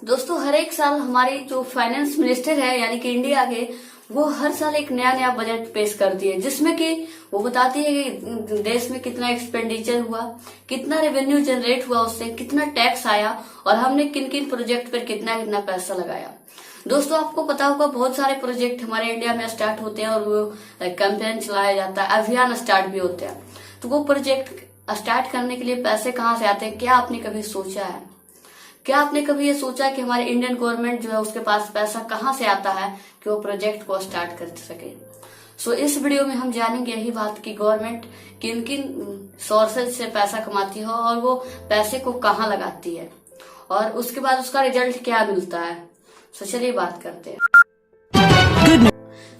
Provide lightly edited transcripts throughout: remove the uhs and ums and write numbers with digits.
दोस्तों हर एक साल हमारी जो फाइनेंस मिनिस्टर है यानी कि इंडिया के, वो हर साल एक नया नया बजट पेश करती है, जिसमें कि वो बताती है कि देश में कितना एक्सपेंडिचर हुआ, कितना रेवेन्यू जनरेट हुआ, उससे कितना टैक्स आया और हमने किन किन प्रोजेक्ट पर कितना कितना पैसा लगाया। दोस्तों आपको पता होगा बहुत सारे प्रोजेक्ट हमारे इंडिया में स्टार्ट होते हैं और वो कैंपेन चलाया जाता है, अभियान स्टार्ट भी होते हैं। तो वो प्रोजेक्ट स्टार्ट करने के लिए पैसे कहाँ से आते हैं, क्या आपने कभी सोचा है? क्या आपने कभी ये सोचा कि हमारे इंडियन गवर्नमेंट जो है उसके पास पैसा कहाँ से आता है कि वो प्रोजेक्ट को स्टार्ट कर सके? सो इस वीडियो में हम जानेंगे यही बात कि गवर्नमेंट किन किन सोर्सेज से पैसा कमाती है और वो पैसे को कहाँ लगाती है और उसके बाद उसका रिजल्ट क्या मिलता है। सो चलिए बात करते हैं।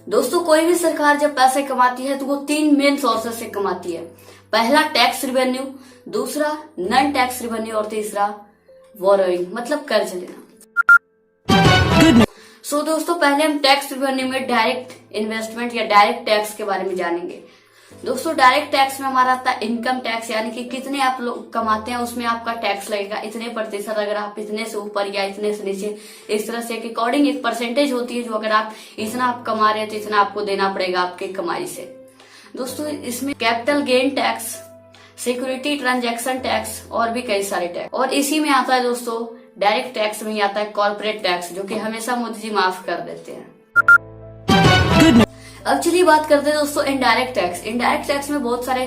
दोस्तों कोई भी सरकार जब पैसे कमाती है तो वो तीन मेन सोर्सेज से कमाती है। पहला टैक्स रिवेन्यू, दूसरा नॉन टैक्स रिवेन्यू और तीसरा बोरोइंग मतलब कर्ज लेना। सो दोस्तों पहले हम टैक्स रिवेन्यू में डायरेक्ट इन्वेस्टमेंट या डायरेक्ट टैक्स के बारे में जानेंगे। दोस्तों डायरेक्ट टैक्स में हमारा आता है इनकम टैक्स, यानी कि कितने आप लोग कमाते हैं उसमें आपका टैक्स लगेगा इतने प्रतिशत, अगर आप इतने से ऊपर या इतने से नीचे, इस तरह से के अकॉर्डिंग एक परसेंटेज होती है जो अगर आप इतना आप कमा रहे हैं तो इतना आपको देना पड़ेगा आपके कमाई से। दोस्तों इसमें capital gain tax, security transaction tax और भी कई सारे टैक्स, और इसी में आता है दोस्तों डायरेक्ट टैक्स में ही आता है कॉर्पोरेट टैक्स, जो कि हमेशा मोदी जी माफ कर देते हैं। अब चलिए बात करते हैं दोस्तों इनडायरेक्ट टैक्स। इनडायरेक्ट टैक्स में बहुत सारे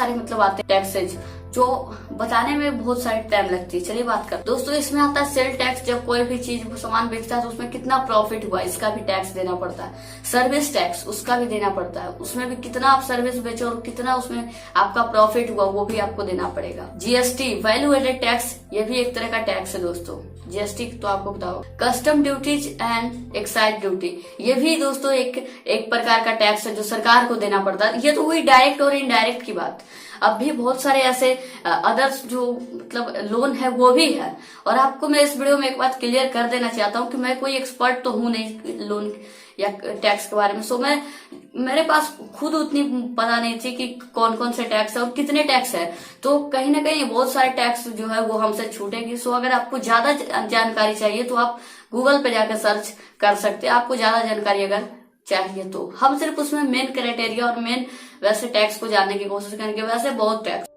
मतलब आते हैं टैक्सेज जो बताने में बहुत सारी टाइम लगती है। चलिए बात कर दोस्तों इसमें आता है सेल टैक्स, जब कोई भी चीज सामान बेचता है तो उसमें कितना प्रॉफिट हुआ इसका भी टैक्स देना पड़ता है। सर्विस टैक्स उसका भी देना पड़ता है, उसमें भी कितना आप सर्विस बेचो और कितना उसमें आपका प्रॉफिट हुआ वो भी आपको देना पड़ेगा। जीएसटी वैल्यू एडेड टैक्स, ये भी एक तरह का टैक्स है दोस्तों। जीएसटी तो आपको बताओ। Custom duties and excise duty, ये भी दोस्तों एक प्रकार का टैक्स है जो सरकार को देना पड़ता है। ये तो हुई डायरेक्ट और इनडायरेक्ट की बात। अब भी बहुत सारे ऐसे अदर्स जो मतलब लोन है वो भी है, और आपको मैं इस वीडियो में एक बात क्लियर कर देना चाहता हूँ कि मैं कोई एक्सपर्ट तो हूँ नहीं लोन या टैक्स के बारे में। सो मेरे पास खुद उतनी पता नहीं थी कि कौन कौन से टैक्स है और कितने टैक्स है, तो कहीं ना कहीं बहुत सारे टैक्स जो है वो हमसे छूटेगी। सो अगर आपको ज्यादा जानकारी चाहिए तो आप गूगल पे जाकर सर्च कर सकते हैं, आपको ज्यादा जानकारी अगर चाहिए तो। हम सिर्फ उसमें मेन क्राइटेरिया और मेन वैसे टैक्स को जानने की कोशिश करेंगे, वैसे बहुत टैक्स।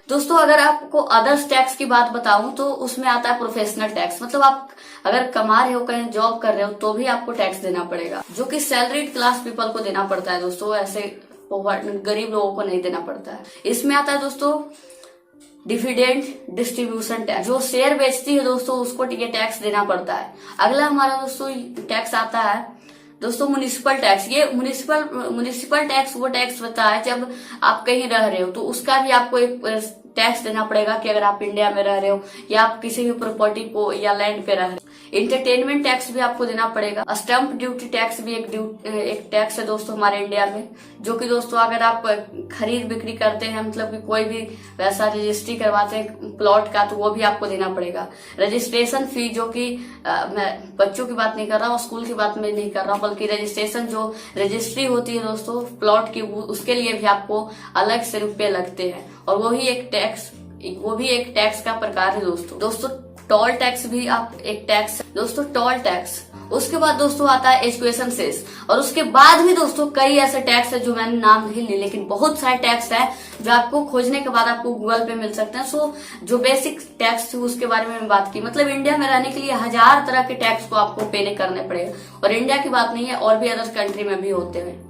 दोस्तों अगर आपको अदर्स टैक्स की बात बताऊं तो उसमें आता है प्रोफेशनल टैक्स, मतलब आप अगर कमा रहे हो कहीं जॉब कर रहे हो तो भी आपको टैक्स देना पड़ेगा, जो कि सैलरीड क्लास पीपल को देना पड़ता है दोस्तों, ऐसे गरीब लोगों को नहीं देना पड़ता है। इसमें आता है दोस्तों डिविडेंड डिस्ट्रीब्यूशन टैक्स, जो शेयर बेचती है दोस्तों उसको ये टैक्स देना पड़ता है। अगला हमारा दोस्तों टैक्स आता है दोस्तों म्युनिसिपल टैक्स। ये म्युनिसिपल टैक्स वो टैक्स होता है जब आप कहीं रह रहे हो तो उसका भी आपको एक टैक्स देना पड़ेगा कि अगर आप इंडिया में रह रहे हो या आप किसी भी प्रॉपर्टी को या लैंड पे रह रहे हो। इंटरटेनमेंट टैक्स भी आपको देना पड़ेगा। स्टैंप ड्यूटी टैक्स भी एक टैक्स है दोस्तों हमारे इंडिया में, जो कि दोस्तों अगर आप खरीद बिक्री करते हैं मतलब कि कोई भी वैसा रजिस्ट्री करवाते हैं प्लॉट का तो वो भी आपको देना पड़ेगा। रजिस्ट्रेशन फी, जो कि मैं बच्चों की बात नहीं कर रहा हूँ, स्कूल की बात मैं नहीं कर रहा हूँ, बल्कि रजिस्ट्रेशन जो रजिस्ट्री होती है दोस्तों प्लॉट की, उसके लिए भी आपको अलग से रुपये लगते हैं और वो भी एक टैक्स का प्रकार है दोस्तों। टोल टैक्स भी आप एक टैक्स है दोस्तों, टोल टैक्स। उसके बाद दोस्तों आता है एजुकेशन सेस, और उसके बाद भी दोस्तों कई ऐसे टैक्स है जो मैंने नाम नहीं लिए, लेकिन बहुत सारे टैक्स है जो आपको खोजने के बाद आपको गूगल पे मिल सकते हैं। सो जो बेसिक टैक्स थी उसके बारे में बात की, मतलब इंडिया में रहने के लिए 1000 तरह के टैक्स को आपको पे करने पड़ेगा, और इंडिया की बात नहीं है और भी अदर कंट्री में भी होते हैं।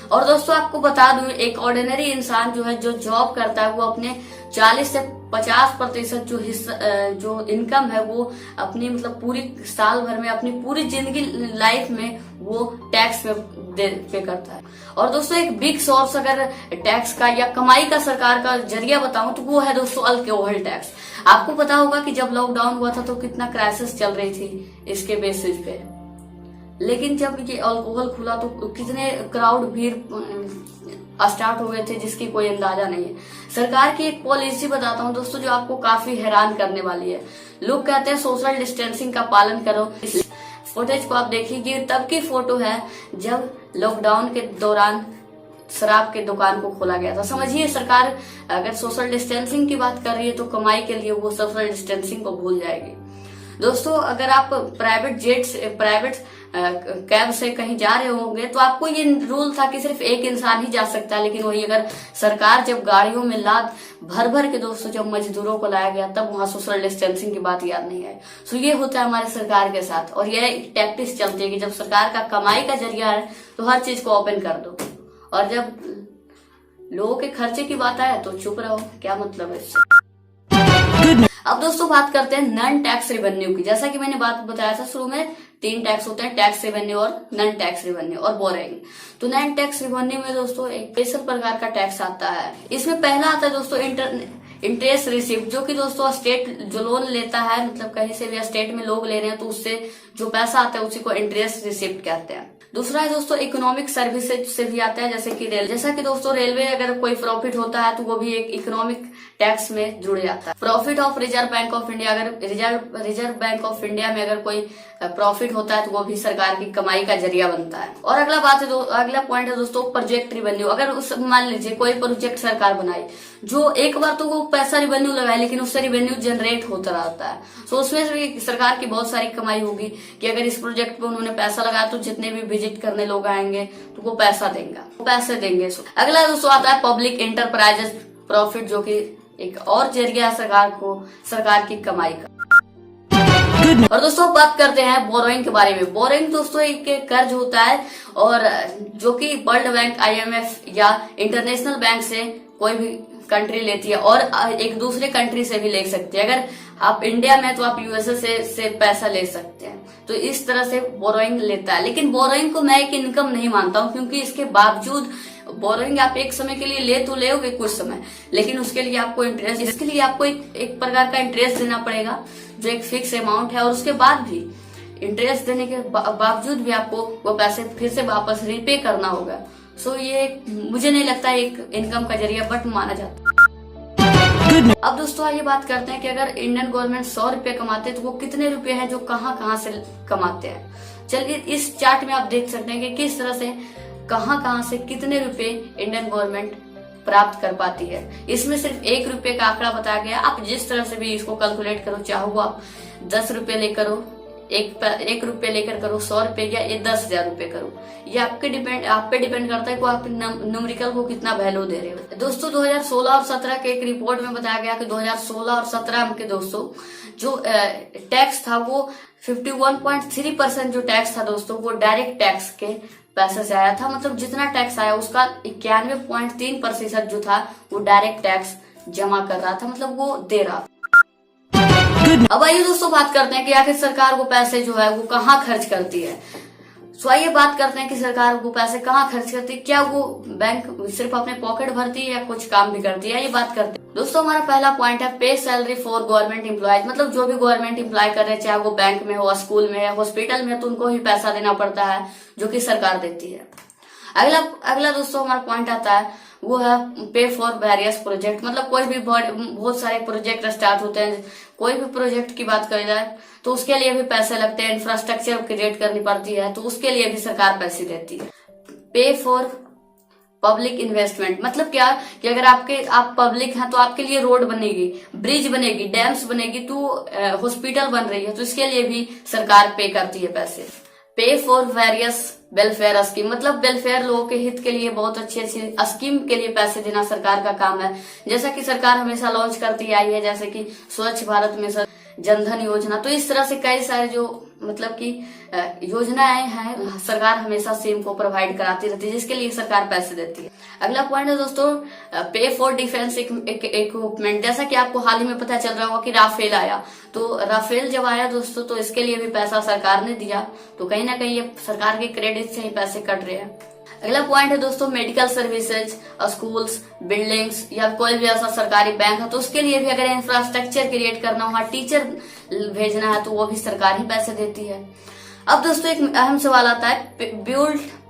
और दोस्तों आपको बता दूं एक ऑर्डिनरी इंसान जो है जो जॉब करता है वो अपने 40 से 50% जो हिस्सा जो इनकम है वो अपनी मतलब पूरी साल भर में अपनी पूरी जिंदगी लाइफ में वो टैक्स में पे करता है। और दोस्तों एक बिग सोर्स अगर टैक्स का या कमाई का सरकार का जरिया बताऊं तो वो है दोस्तों अल्कोहल टैक्स। आपको पता होगा कि जब लॉकडाउन हुआ था तो कितना क्राइसिस चल रही थी इसके बेसिस पे, लेकिन जब ये अल्कोहल खुला तो कितने क्राउड भीड़ स्टार्ट हो गए थे जिसकी कोई अंदाजा नहीं है। सरकार की एक पॉलिसी बताता हूँ दोस्तों जो आपको काफी हैरान करने वाली है। लोग कहते हैं सोशल डिस्टेंसिंग का पालन करो। इस फुटेज को आप देखिए, तब की फोटो है जब लॉकडाउन के दौरान शराब के दुकान को खोला गया था। समझिए सरकार अगर सोशल डिस्टेंसिंग की बात कर रही है तो कमाई के लिए वो सोशल डिस्टेंसिंग को भूल जाएगी। दोस्तों अगर आप प्राइवेट कैब से कहीं जा रहे होंगे तो आपको ये रूल था कि सिर्फ एक इंसान ही जा सकता है, लेकिन वही अगर सरकार जब गाड़ियों में लाद भर भर के दोस्तों जब मजदूरों को लाया गया तब वहां सोशल डिस्टेंसिंग की बात याद नहीं आई। सो ये होता है हमारे सरकार के साथ, और यह टैक्टिक्स चलती है कि जब सरकार का कमाई का जरिया है तो हर चीज को ओपन कर दो, और जब लोगों के खर्चे की बात आए तो चुप रहो। क्या मतलब है इससे? अब दोस्तों बात करते हैं नॉन टैक्स रेवेन्यू की। जैसा कि मैंने बात बताया था शुरू में, 3 टैक्स होते हैं, टैक्स रेवेन्यू और नॉन टैक्स रेवेन्यू और बोरिंग। तो नॉन टैक्स रेवेन्यू में दोस्तों एक स्पेशल प्रकार का टैक्स आता है। इसमें पहला आता है दोस्तों इंटरेस्ट रिसिप्ट, जो कि दोस्तों स्टेट जो लोन लेता है, मतलब कहीं से भी स्टेट में लोग ले रहे हैं तो उससे जो पैसा आता है उसी को इंटरेस्ट रिसिप्ट कहते हैं। दूसरा है दोस्तों इकोनॉमिक सर्विसेज से भी आता है, जैसे कि जैसा कि दोस्तों रेलवे अगर कोई प्रॉफिट होता है तो वो भी एक इकोनॉमिक टैक्स में जुड़ जाता है। Profit of reserve bank of India, अगर रिजर्व बैंक ऑफ इंडिया में अगर कोई प्रॉफिट होता है तो वो भी सरकार की कमाई का जरिया बनता है। और अगला पॉइंट है दोस्तों प्रोजेक्ट रिवेन्यू। अगर उस मान लीजिए कोई प्रोजेक्ट सरकार बनाई, जो एक बार तो वो पैसा रिवेन्यू लगाए लेकिन उससे रिवेन्यू जनरेट होता रहता है, तो उसमें से सरकार की बहुत सारी कमाई होगी कि अगर इस प्रोजेक्ट पे उन्होंने पैसा लगाया तो जितने भी विजिट करने लोग आएंगे तो वो पैसे देंगे। अगला दोस्तों आता है पब्लिक इंटरप्राइजेस प्रॉफिट, जो कि एक और जरिया है सरकार की कमाई का। और दोस्तों बात करते हैं बोरोइंग के बारे में। बोरोइंग दोस्तों एक कर्ज होता है, और जो कि वर्ल्ड बैंक, IMF या इंटरनेशनल बैंक से कोई भी कंट्री लेती है, और एक दूसरे कंट्री से भी ले सकती है। अगर आप इंडिया में तो आप USA से पैसा ले सकते हैं। तो इस तरह से बोरोइंग लेता है, लेकिन बोरोइंग को मैं एक इनकम नहीं मानता हूँ, क्योंकि इसके बावजूद बोरोइंग आप एक समय के लिए ले तो लेोगे कुछ समय, लेकिन उसके लिए आपको एक प्रकार का इंटरेस्ट देना पड़ेगा जो एक फिक्स अमाउंट है, और उसके बाद भी इंटरेस्ट देने के बावजूद भी आपको वो पैसे फिर से वापस रीपे करना होगा। सो ये मुझे नहीं लगता एक इनकम का जरिया बट माना जाता। अब दोस्तों आइए बात करते हैं कि अगर इंडियन गवर्नमेंट 100 रुपए कमाते हैं तो वो कितने रुपए हैं जो कहाँ से कमाते हैं। चलिए इस चार्ट में आप देख सकते हैं कि किस तरह से कहाँ से कितने रुपए इंडियन गवर्नमेंट प्राप्त कर पाती है। इसमें सिर्फ 1 रुपए का आंकड़ा बताया गया। आप जिस तरह से भी इसको कैलकुलेट करो, चाहो आप 10 रुपए लेकर करो, 1 रुपए लेकर करो, 100 रुपए या 10,000 रुपए करो, ये आप पे डिपेंड करता है कि आप न्यूमेरिकल को कितना वैल्यू दे रहे हो। दोस्तों 2016 और 17 के एक रिपोर्ट में बताया गया कि 2016 और 17 के दोस्तों जो टैक्स था वो 51.3% जो टैक्स था दोस्तों वो डायरेक्ट टैक्स के पैसे से आया था। मतलब जितना टैक्स आया उसका 91.3% जो था वो डायरेक्ट टैक्स जमा कर रहा था, मतलब वो दे रहा था। अब आइए दोस्तों बात करते हैं कि आखिर सरकार वो पैसे जो है वो कहाँ खर्च करती है। सो आइए बात करते हैं कि सरकार वो पैसे कहाँ खर्च करती है। क्या वो बैंक सिर्फ अपने पॉकेट भरती है या कुछ काम भी करती है, ये बात करते हैं। दोस्तों हमारा पहला पॉइंट है पे सैलरी फॉर गवर्नमेंट एम्प्लॉयज। मतलब जो भी गवर्नमेंट एम्प्लॉय कर रहे हैं, चाहे वो बैंक में हो, स्कूल में है, हॉस्पिटल में, तो उनको ही पैसा देना पड़ता है जो कि सरकार देती है। अगला दोस्तों हमारा पॉइंट आता है वो है पे फॉर वेरियस प्रोजेक्ट। मतलब कोई भी बहुत सारे प्रोजेक्ट स्टार्ट होते हैं, कोई भी प्रोजेक्ट की बात करी जाए तो उसके लिए भी पैसे लगते हैं, इंफ्रास्ट्रक्चर क्रिएट करनी पड़ती है, तो उसके लिए भी सरकार पैसे देती है। पे फॉर पब्लिक इन्वेस्टमेंट मतलब क्या कि अगर आप पब्लिक हैं तो आपके लिए रोड बनेगी, ब्रिज बनेगी, डैम्स बनेगी, तो हॉस्पिटल बन रही है, तो इसके लिए भी सरकार पे करती है पैसे। पे फॉर वेरियस वेलफेयर स्कीम मतलब वेलफेयर लोगों के हित के लिए बहुत अच्छी स्कीम के लिए पैसे देना सरकार का काम है। जैसा कि सरकार हमेशा लॉन्च करती आई है, जैसे कि स्वच्छ भारत मिशन, जनधन योजना, तो इस तरह से कई सारे जो मतलब कि योजनाएं हैं सरकार हमेशा सेम को प्रोवाइड कराती रहती है, जिसके लिए सरकार पैसे देती है। अगला पॉइंट है दोस्तों पे फॉर डिफेंस इक्विपमेंट। जैसा कि आपको हाल ही में पता चल रहा होगा कि राफेल आया, तो राफेल जब आया दोस्तों तो इसके लिए भी पैसा सरकार ने दिया, तो कहीं ना कहीं ये सरकार के क्रेडिट से ही पैसे कट रहे हैं। अगला पॉइंट है दोस्तों मेडिकल सर्विसेज, स्कूल्स, बिल्डिंग्स या कोई भी ऐसा सरकारी बैंक है तो उसके लिए भी अगर इंफ्रास्ट्रक्चर क्रिएट करना हो, टीचर भेजना है, तो वो भी सरकार ही पैसे देती है। अब दोस्तों एक अहम सवाल आता है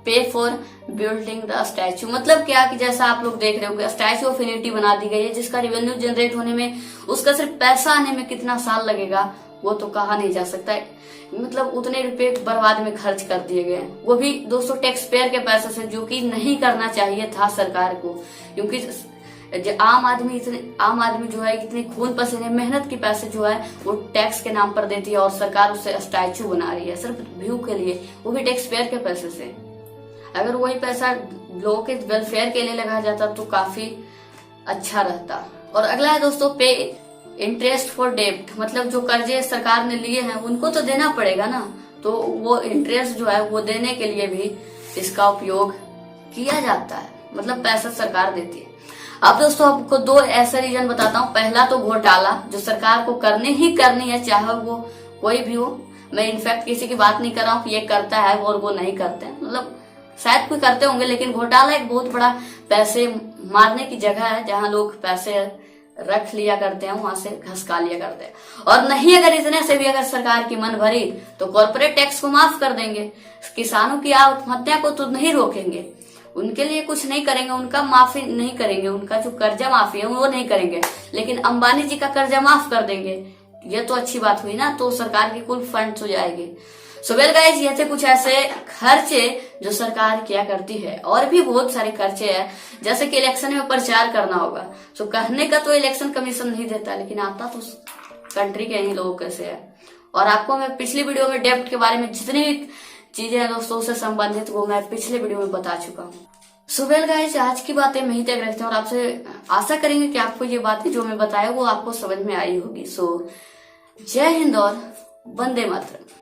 पे फॉर बिल्डिंग द स्टैचू। मतलब क्या कि जैसा आप लोग देख रहे हो कि स्टैचू ऑफ यूनिटी बना दी गई है, जिसका रेवेन्यू जनरेट होने में, उसका सिर्फ पैसा आने में कितना साल लगेगा वो तो कहा नहीं जा सकता है। मतलब उतने रुपए बर्बाद में खर्च कर दिए गए, वो भी दोस्तों टैक्स पेयर के पैसे से, जो कि नहीं करना चाहिए था सरकार को। क्योंकि आम आदमी जो है इतने खून पसीने मेहनत के पैसे जो है वो टैक्स के नाम पर देती है, और सरकार उससे स्टैचू बना रही है सिर्फ व्यू के लिए, वो भी टैक्स पेयर के पैसे से। अगर वही पैसा लोगों के वेलफेयर के लिए लगाया जाता तो काफी अच्छा रहता। और अगला है दोस्तों पे इंटरेस्ट फॉर डेब्ट, मतलब जो कर्जे सरकार ने लिए हैं उनको तो देना पड़ेगा ना, तो वो इंटरेस्ट जो है वो देने के लिए भी इसका उपयोग किया जाता है, मतलब पैसा सरकार देती है। अब दोस्तों आपको दो ऐसे रीजन बताता हूँ। पहला तो घोटाला, जो सरकार को करनी ही करनी है, चाहे वो कोई भी हो। मैं इनफैक्ट किसी की बात नहीं कर रहा हूँ कि ये करता है और वो नहीं करते हैं, मतलब शायद कोई करते होंगे, लेकिन घोटाला एक बहुत बड़ा पैसे मारने की जगह है, जहां लोग पैसे रख लिया करते हैं, वहां से घसका लिया करते हैं। और नहीं, अगर इतने से भी अगर सरकार की मन भरी तो कॉर्पोरेट टैक्स को माफ कर देंगे, किसानों की आत्महत्या को तो नहीं रोकेंगे, उनके लिए कुछ नहीं करेंगे, उनका माफी नहीं करेंगे, उनका जो कर्जा माफी है वो नहीं करेंगे, लेकिन अंबानी जी का कर्जा माफ कर देंगे। ये तो अच्छी बात हुई ना, तो सरकार की कुल फंड हो जाएगी। सो वेल गाइस, ये थे कुछ ऐसे खर्चे जो सरकार किया करती है। और भी बहुत सारे खर्चे हैं, जैसे कि इलेक्शन में प्रचार करना होगा। सो कहने का तो इलेक्शन कमीशन नहीं देता, लेकिन आता तो कंट्री के ही लोगों कैसे है। और आपको मैं पिछली वीडियो में डेब्ट के बारे में जितनी भी चीजें हैं दोस्तों से संबंधित, वो मैं पिछले वीडियो में बता चुका हूँ। सो वेल गाइस, आज की बातें मैं ही तक रखते हैं, और आपसे आशा करेंगे कि आपको ये बातें जो मैं बताया वो आपको समझ में आई होगी। सो जय हिंद और वंदे मातरम।